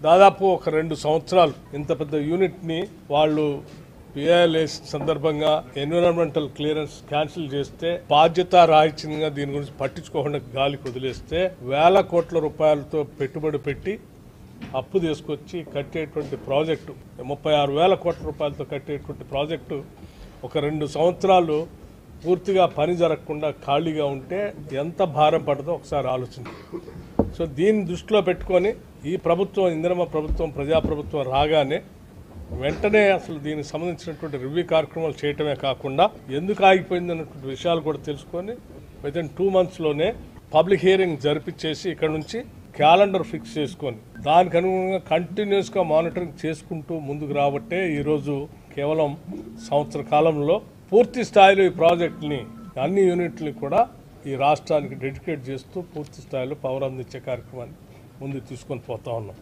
దాదాపు ఒక 2 సంవత్సరాలు ఇంత పెద్ద యూనిట్ని వాళ్ళు పిఐఎల్ఎస్ సందర్భంగా ఎన్విరాన్మెంటల్ క్లియరెన్స్ క్యాన్సిల్ చేస్తే బాధ్యత రాహిత్యంగా దీని గురించి పట్టించుకోకుండా గాలికి వదిలేస్తే వేల కోట్ల రూపాయలతో పెట్టుబడి పెట్టి అప్పు తీసుకొచ్చి కట్టేటువంటి ప్రాజెక్టు 36,000 కోట్ల రూపాయలతో కట్టేటువంటి ప్రాజెక్టు ఒక 2 సంవత్సరాలు పూర్తిగా పని జరగకుండా ఖాళీగా ఉంటే ఎంత భారం పడదో ఒకసారి ఆలోచించండి. సో దీన్ని దృష్టిలో పెట్టుకొని ఈ ప్రభుత్వం ఇందిరమ్మ ప్రభుత్వం ప్రజాప్రభుత్వం రాగానే వెంటనే అసలు దీనికి సంబంధించినటువంటి రివ్యూ కార్యక్రమాలు చేయటమే కాకుండా ఎందుకు ఆగిపోయింది అన్నటువంటి విషయాలు కూడా తెలుసుకొని వితిన్ 2 monthsలోనే పబ్లిక్ హియరింగ్ జరిపించేసి ఇక్కడ నుంచి క్యాలెండర్ ఫిక్స్ చేసుకొని దానికి అనుగుణంగా కంటిన్యూస్గా మానిటరింగ్ చేసుకుంటూ ముందుకు రాబట్టే ఈరోజు కేవలం సంవత్సర కాలంలో పూర్తి స్థాయిలో ఈ ప్రాజెక్టుని అన్ని యూనిట్లని కూడా ఈ రాష్ట్రానికి డెడికేట్ చేస్తూ పూర్తి స్థాయిలో పవర్ అందించే కార్యక్రమాన్ని ముందుకు తీసుకొని పోతా ఉన్నాం.